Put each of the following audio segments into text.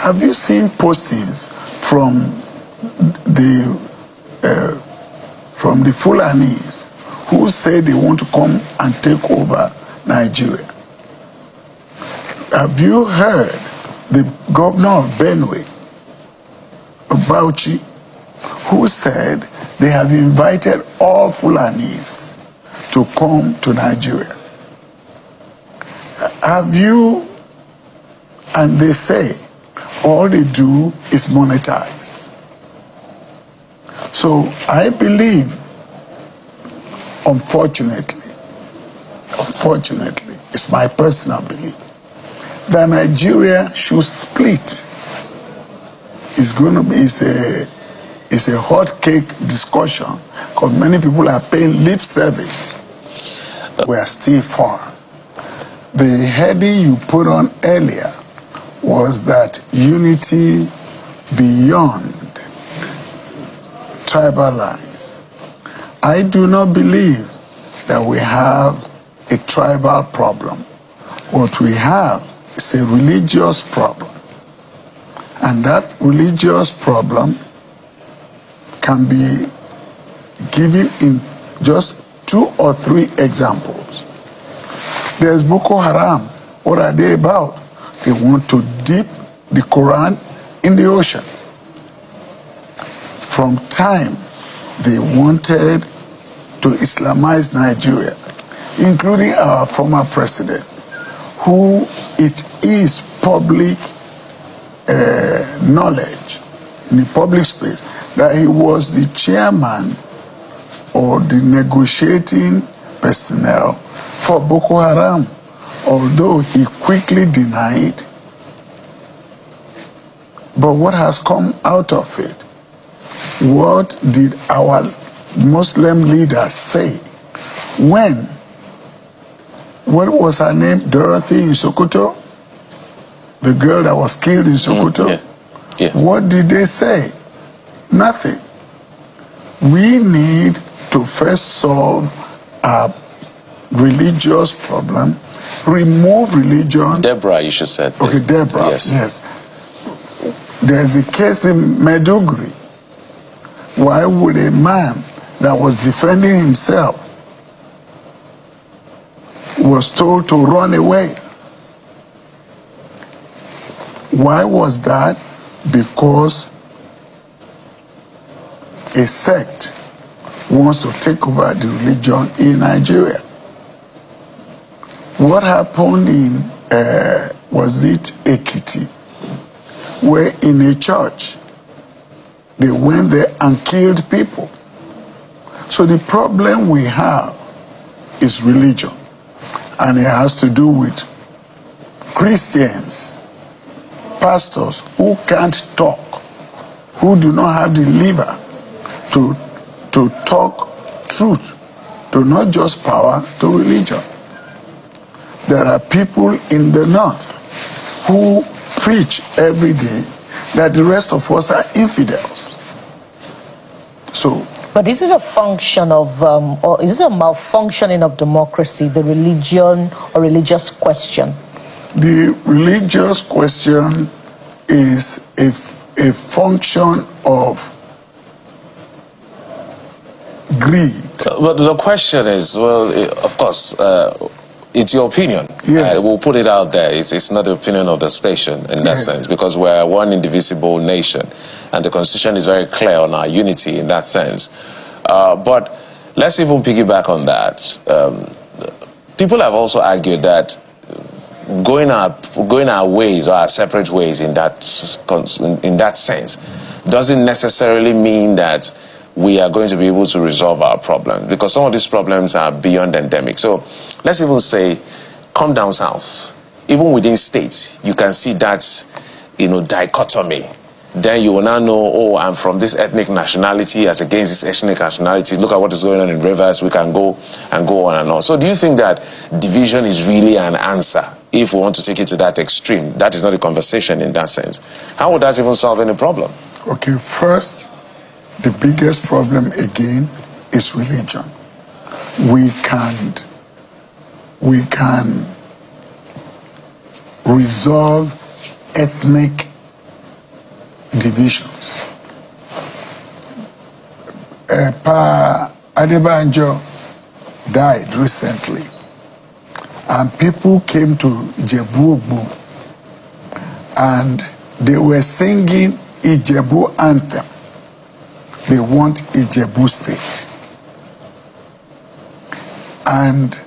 Have you seen postings from the Fulanis who say they want to come and take over Nigeria? Have you heard the governor of Benue, Bauchi, who said they have invited all Fulanis to come to Nigeria? Have you, and they say all they do is monetize. So I believe, unfortunately, it's my personal belief, that Nigeria should split. It's going to be, it's a hot cake discussion because many people are paying lip service. We are still far. The heading you put on earlier was that unity beyond tribal lines. I do not believe that we have a tribal problem. What we have is a religious problem. And that religious problem can be given in just 2 or 3 examples. There's Boko Haram. What are they about? They want to dip the Quran in the ocean. From time they wanted to Islamize Nigeria, including our former president, who it is public knowledge in the public space that he was the chairman or the negotiating personnel for Boko Haram, although he quickly denied. But what has come out of it? What did our Muslim leaders say when, what was her name, Dorothy in Sokoto? The girl that was killed in Sokoto? Yeah. What did they say? Nothing. We need to first solve our religious problem, remove religion. Deborah, you should say. Okay, Deborah, yes. There's a case in Maiduguri. Why would a man that was defending himself was told to run away? Why was that? Because a sect wants to take over the religion in Nigeria. What happened in, was it Ekiti, where in a church, they went there and killed people. So the problem we have is religion, and it has to do with Christians, pastors who can't talk, who do not have the liver to talk truth, to not just power, to religion. There are people in the north who preach every day that the rest of us are infidels. So, but is it a function of, or is it a malfunctioning of democracy, the religion or religious question? The religious question is a function of greed. But the question is, well, of course, it's your opinion. Yes. We'll put it out there. It's not the opinion of the station in that sense, because we're one indivisible nation, and the Constitution is very clear on our unity in that sense. But let's even piggyback on that. People have also argued that going our ways or our separate ways in that sense doesn't necessarily mean that we are going to be able to resolve our problems, because some of these problems are beyond endemic. So let's even say, come down south, even within states, you can see that, dichotomy. Then you will now know, oh, I'm from this ethnic nationality as against this ethnic nationality. Look at what is going on in Rivers. We can go and go on and on. So do you think that division is really an answer if we want to take it to that extreme? That is not a conversation in that sense. How would that even solve any problem? Okay, first, the biggest problem again is religion. We can resolve ethnic divisions. Pa Adebanjo died recently, and people came to Ijebu-Ogbo, and they were singing Ijebu anthem. They want Ijebu State. And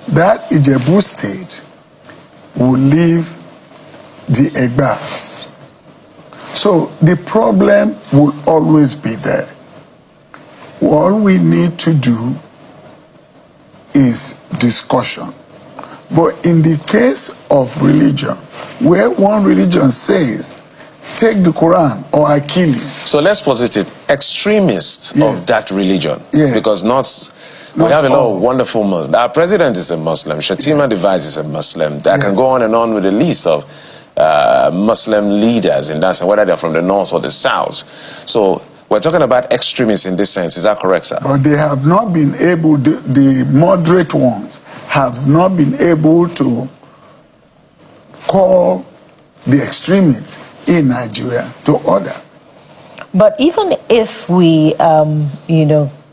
that Ijebu State will leave the Egbas. So the problem will always be there. All we need to do is discussion. But in the case of religion, where one religion says, take the Quran or I kill you. So let's posit it, extremists of that religion. Yes. Because we have a lot of wonderful Muslims. Our president is a Muslim. Shatima Device is a Muslim. I can go on and on with a list of Muslim leaders in that sense, whether they're from the north or the south. So we're talking about extremists in this sense. Is that correct, sir? But they have not been able, the moderate ones have not been able to call the extremists in Nigeria to order. But even if we,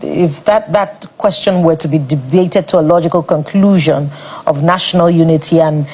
if that question were to be debated to a logical conclusion of national unity, and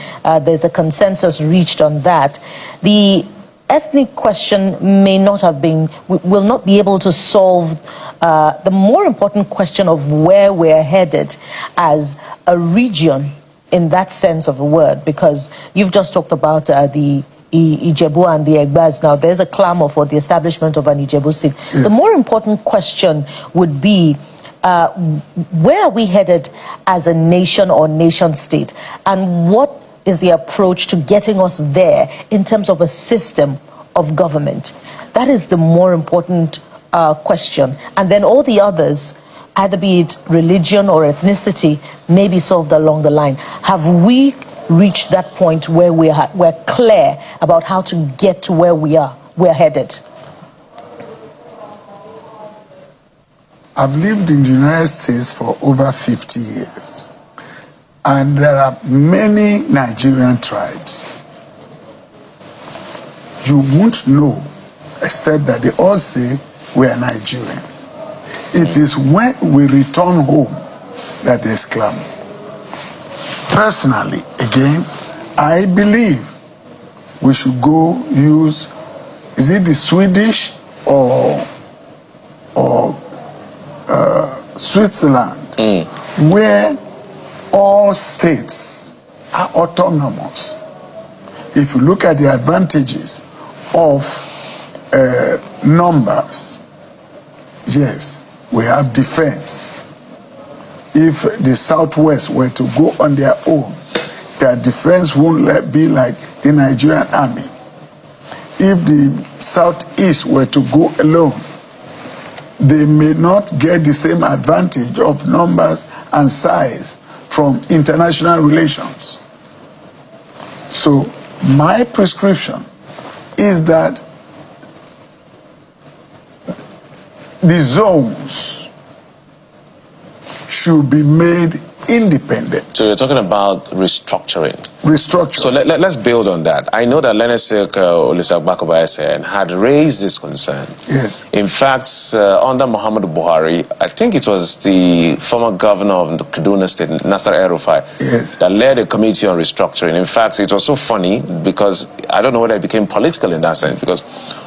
there's a consensus reached on that, the ethnic question will not be able to solve the more important question of where we're headed as a region in that sense of the word, because you've just talked about the Ijebu and the Egbas. Now there's a clamor for the establishment of an Ijebu state. Yes. The more important question would be, where are we headed as a nation or nation state, and what is the approach to getting us there in terms of a system of government? That is the more important question. And then all the others, either be it religion or ethnicity, may be solved along the line. Have we reached that point where we're clear about how to get to where we're headed? I've lived in the United States for over 50 years, and there are many Nigerian tribes. You won't know, except that they all say we are Nigerians. It is when we return home that there's clamor. Personally, again, I believe we should go use, is it the Swedish or Switzerland, where all states are autonomous. If you look at the advantages of numbers, yes, we have defense. If the Southwest were to go on their own, their defense won't be like the Nigerian army. If the Southeast were to go alone, they may not get the same advantage of numbers and size from international relations. So my prescription is that the zones should be made independent. So you're talking about restructuring. Restructuring. So let's build on that. I know that Lenesek Olusegun had raised this concern. Yes. In fact, under Muhammadu Buhari, I think it was the former governor of Kaduna State, Nasser El-Rufai, yes, that led a committee on restructuring. In fact, it was so funny because I don't know whether it became political in that sense, because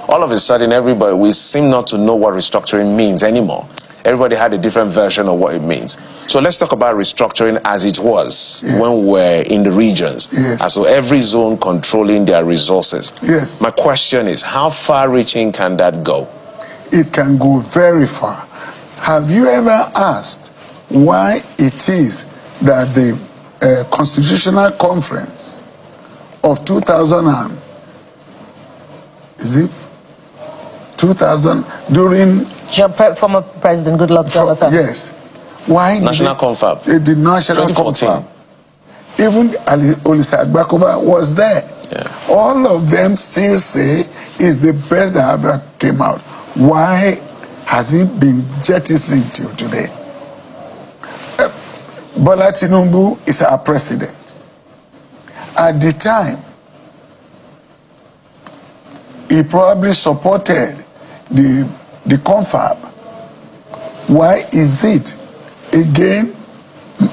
all of a sudden we seem not to know what restructuring means anymore. Everybody had a different version of what it means. So let's talk about restructuring as it was, yes, when we were in the regions. Yes. And so every zone controlling their resources. Yes. My question is, how far-reaching can that go? It can go very far. Have you ever asked why it is that the Constitutional Conference of 2000 during former President Goodluck Jonathan. Yes. Why National Confab. The National Confab. Even Olusegun Agbakoba was there. Yeah. All of them still say it's the best that ever came out. Why has it been jettisoned till today? Bola Tinubu is our president. At the time, he probably supported the confab. Why is it? Again,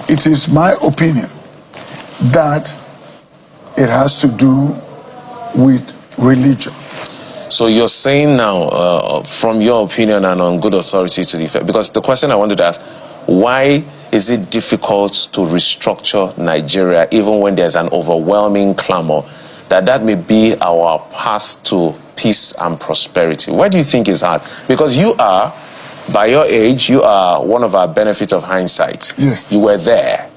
it is my opinion that it has to do with religion. So you're saying now, from your opinion and on good authority to the effect, because the question I wanted to ask, why is it difficult to restructure Nigeria even when there's an overwhelming clamor that may be our path to peace and prosperity? Why do you think it's hard? Because you are, by your age, you are one of our benefits of hindsight. Yes. You were there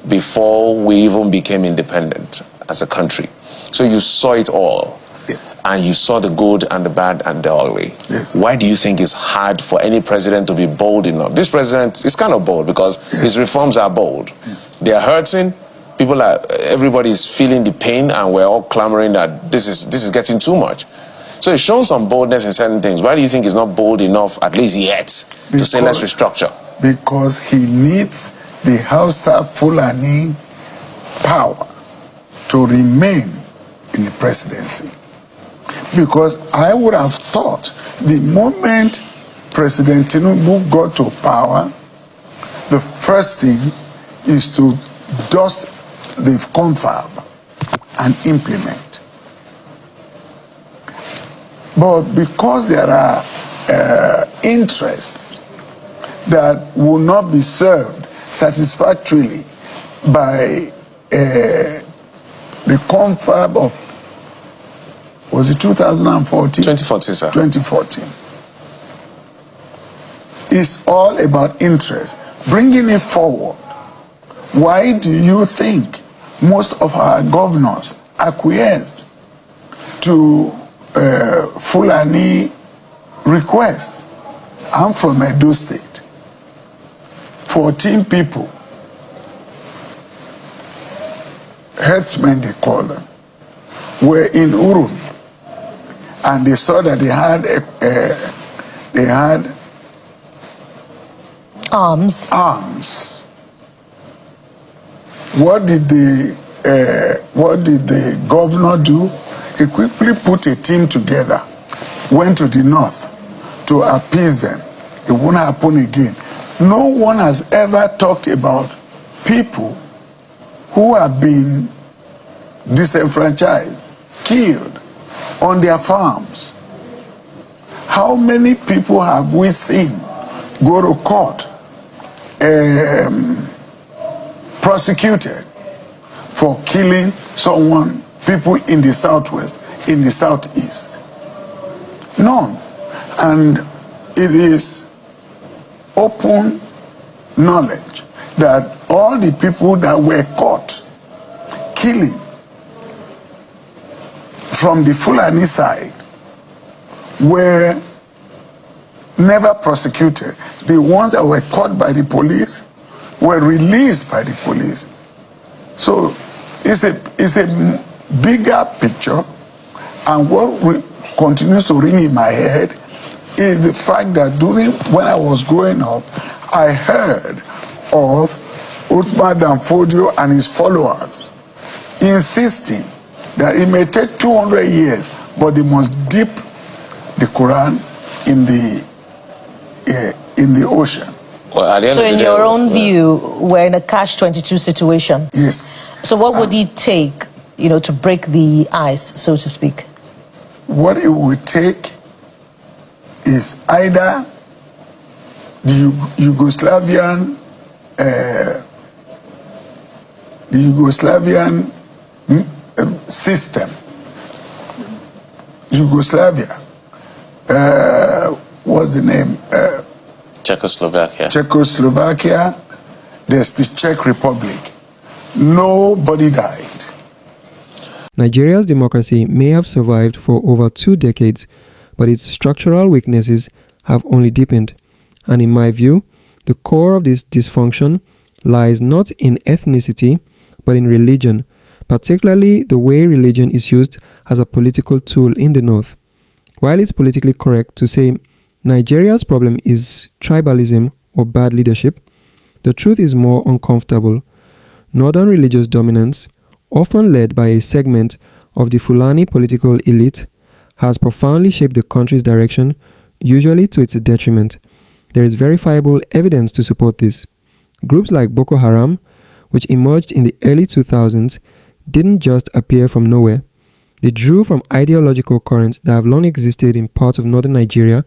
before we even became independent as a country. So you saw it all. Yes. And you saw the good and the bad and the ugly. Yes. Why do you think it's hard for any president to be bold enough? This president is kind of bold because his reforms are bold. Yes. They are hurting. Everybody's feeling the pain, and we're all clamoring that this is getting too much. So it's shown some boldness in certain things. Why do you think he's not bold enough, at least yet, to say let's restructure? Because he needs the Hausa Fulani power to remain in the presidency. Because I would have thought the moment President Tinubu got to power, the first thing is to dust the confab and implement. But because there are interests that will not be served satisfactorily by the confab of, was it 2014? 2014, sir. 2014. It's all about interest. Bringing it forward. Why do you think most of our governors acquiesce to Fulani requests? I'm from Edo State. 14 people, herdsmen they call them, were in Urumi. And they saw that they had arms. What did the governor do? He quickly put a team together, went to the north to appease them. It won't happen again. No one has ever talked about people who have been disenfranchised, killed on their farms. How many people have we seen go to court, prosecuted for killing people in the southwest, in the southeast? None. And it is open knowledge that all the people that were caught killing from the Fulani side were never prosecuted. The ones that were caught by the police were released by the police. So it's a bigger picture, and what continues to ring in my head is the fact that when I was growing up, I heard of Uthman Danfodio and his followers insisting that it may take 200 years, but they must dip the Quran in the ocean. Well, at the end So of the in day, your own view, we're in a catch-22 situation. Yes. So what would it take, to break the ice, so to speak? What it would take is either the Yugoslavian system, Yugoslavia, what's the name? Czechoslovakia, there's the Czech Republic. Nobody died. Nigeria's democracy may have survived for over 2 decades, but its structural weaknesses have only deepened. And in my view, the core of this dysfunction lies not in ethnicity, but in religion, particularly the way religion is used as a political tool in the North. While it's politically correct to say Nigeria's problem is tribalism or bad leadership, the truth is more uncomfortable. Northern religious dominance, often led by a segment of the Fulani political elite, has profoundly shaped the country's direction, usually to its detriment. There is verifiable evidence to support this. Groups like Boko Haram, which emerged in the early 2000s, didn't just appear from nowhere. They drew from ideological currents that have long existed in parts of northern Nigeria,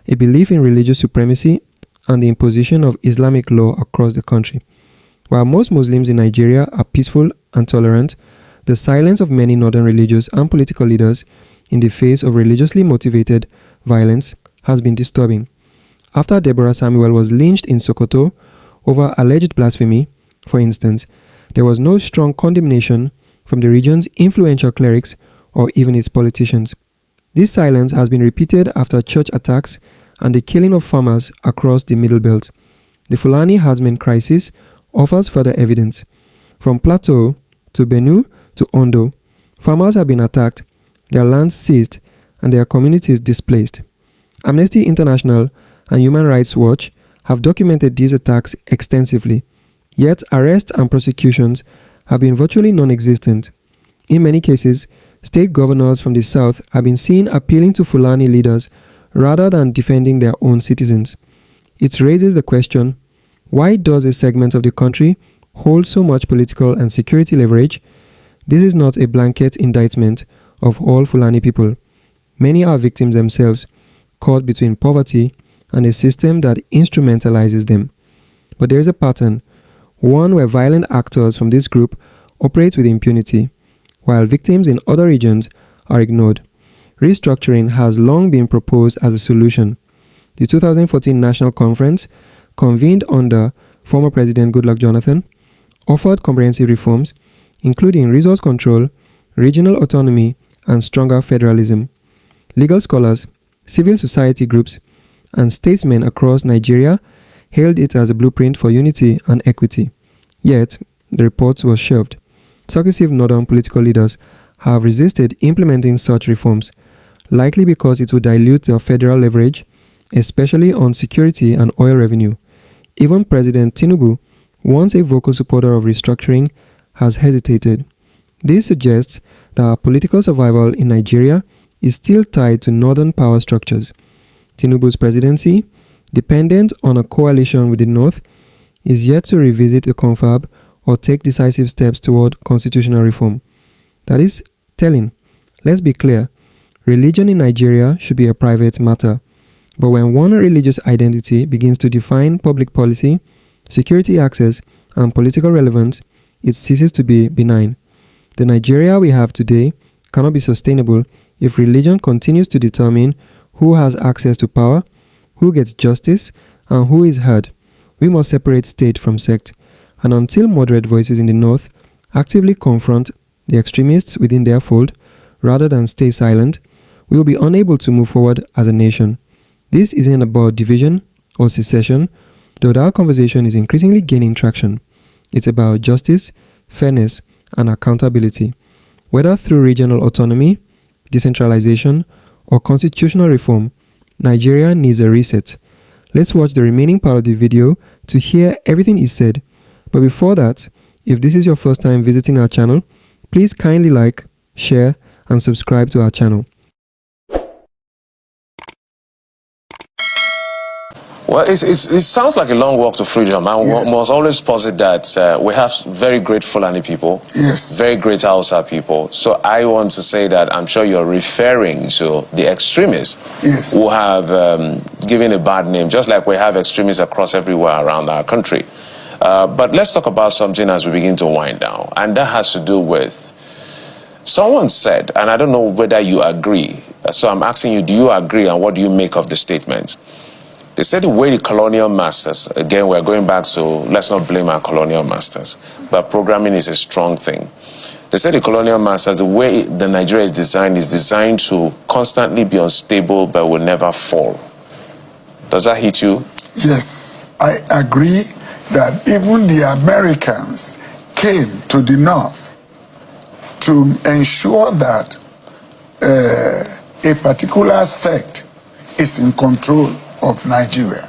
a belief in religious supremacy, and the imposition of Islamic law across the country. While most Muslims in Nigeria are peaceful and tolerant, the silence of many northern religious and political leaders in the face of religiously motivated violence has been disturbing. After Deborah Samuel was lynched in Sokoto over alleged blasphemy, for instance, there was no strong condemnation from the region's influential clerics or even its politicians. This silence has been repeated after church attacks and the killing of farmers across the Middle Belt. The Fulani herdsmen crisis offers further evidence. From Plateau to Benue to Ondo, farmers have been attacked, their lands seized, and their communities displaced. Amnesty International and Human Rights Watch have documented these attacks extensively, yet arrests and prosecutions have been virtually non-existent. In many cases, state governors from the south have been seen appealing to Fulani leaders rather than defending their own citizens. It raises the question, why does a segment of the country hold so much political and security leverage? This is not a blanket indictment of all Fulani people. Many are victims themselves, caught between poverty and a system that instrumentalizes them. But there is a pattern, one where violent actors from this group operate with impunity, while victims in other regions are ignored. Restructuring has long been proposed as a solution. The 2014 National Conference, convened under former President Goodluck Jonathan, offered comprehensive reforms, including resource control, regional autonomy, and stronger federalism. Legal scholars, civil society groups, and statesmen across Nigeria hailed it as a blueprint for unity and equity. Yet, the report was shelved. Successive northern political leaders have resisted implementing such reforms, likely because it would dilute their federal leverage, especially on security and oil revenue. Even President Tinubu, once a vocal supporter of restructuring, has hesitated. This suggests that our political survival in Nigeria is still tied to northern power structures. Tinubu's presidency, dependent on a coalition with the north, is yet to revisit the confab or take decisive steps toward constitutional reform. That is telling. Let's be clear, religion in Nigeria should be a private matter. But when one religious identity begins to define public policy, security access, and political relevance, it ceases to be benign. The Nigeria we have today cannot be sustainable if religion continues to determine who has access to power, who gets justice, and who is heard. We must separate state from sect, and until moderate voices in the north actively confront the extremists within their fold, rather than stay silent, we will be unable to move forward as a nation. This isn't about division or secession, though that conversation is increasingly gaining traction. It's about justice, fairness, and accountability. Whether through regional autonomy, decentralization, or constitutional reform, Nigeria needs a reset. Let's watch the remaining part of the video to hear everything is said. But before that, if this is your first time visiting our channel, please kindly like, share, and subscribe to our channel. Well, it sounds like a long walk to freedom. And one must always posit that we have very great Fulani people, Yes. very great Hausa people. So I want to say that I'm sure you're referring to the extremists Yes. who have given a bad name, just like we have extremists across everywhere around our country. But let's talk about something as we begin to wind down, and that has to do with, someone said, and I don't know whether you agree, so I'm asking you, do you agree, and what do you make of the statement? They said the way the colonial masters, again, we're going back to, let's not blame our colonial masters, but programming is a strong thing. They said the colonial masters, the way the Nigeria is designed to constantly be unstable but will never fall. Does that hit you? Yes, I agree that even the Americans came to the north to ensure that a particular sect is in control of Nigeria.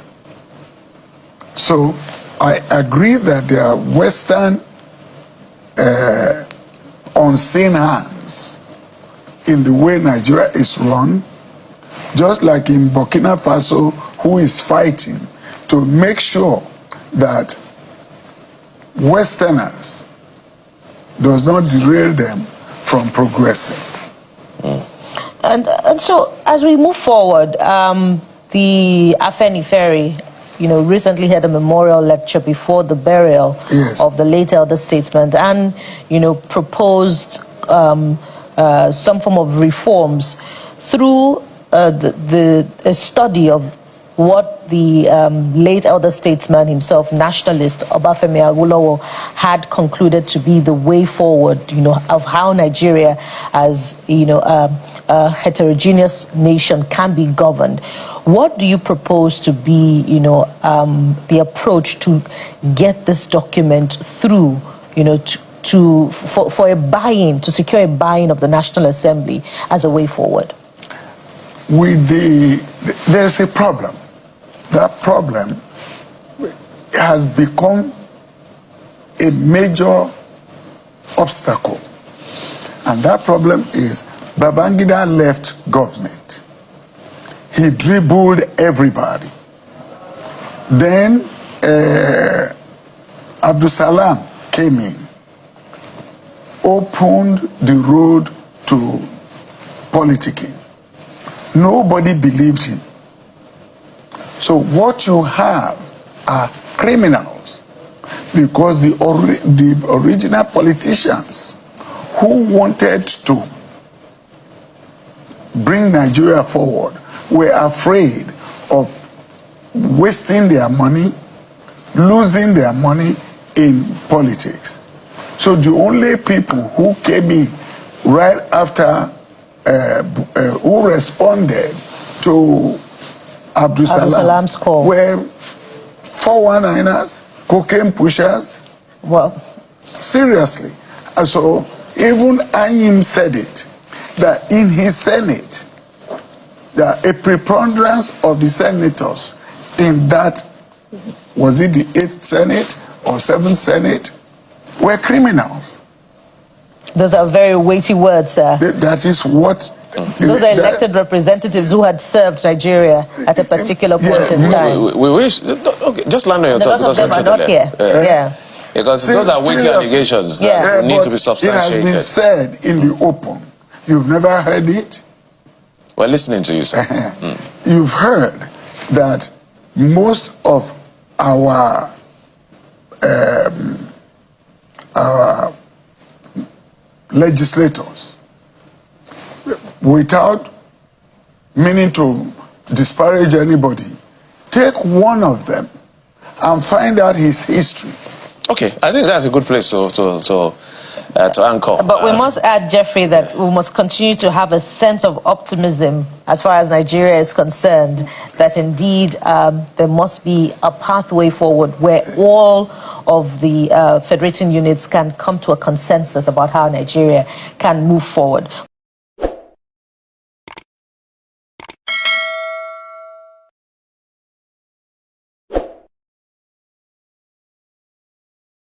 So I agree that there are Western unseen hands in the way Nigeria is run, just like in Burkina Faso, who is fighting to make sure that Westerners does not derail them from progressing. And so, as we move forward, the Afenifere, recently had a memorial lecture before the burial of the late elder statesman, and proposed some form of reforms through a study of what the late elder statesman himself, nationalist Obafemi Awolowo, had concluded to be the way forward, of how Nigeria, as a heterogeneous nation, can be governed. What do you propose to be, the approach to get this document through, for a buy-in, to secure a buy-in of the National Assembly as a way forward? There's a problem. That problem has become a major obstacle. And that problem is Babangida left government. He dribbled everybody. Then Abdul Salam came in, opened the road to politicking. Nobody believed him. So what you have are criminals, because the original politicians who wanted to bring Nigeria forward were afraid of wasting their money, losing their money in politics. So the only people who came in right after, who responded to Abdul Salam's call were 419ers, cocaine pushers. Well, seriously. And so even Ayim said it, that in his Senate, that a preponderance of the senators in that, was it the 8th Senate or 7th Senate, were criminals. Those are very weighty words, sir. That is what... Those are elected representatives who had served Nigeria at a particular point in time. We wish... Okay, just land on your thought. Because of them are not here. Because those are weighty allegations that need to be substantiated. It has been said in the open. You've never heard it? We're listening to you, sir. You've heard that most of our legislators, without meaning to disparage anybody, take one of them and find out his history. Okay, I think that's a good place to anchor. But we must add, Jeffrey, that we must continue to have a sense of optimism as far as Nigeria is concerned, that indeed there must be a pathway forward where all of the federating units can come to a consensus about how Nigeria can move forward.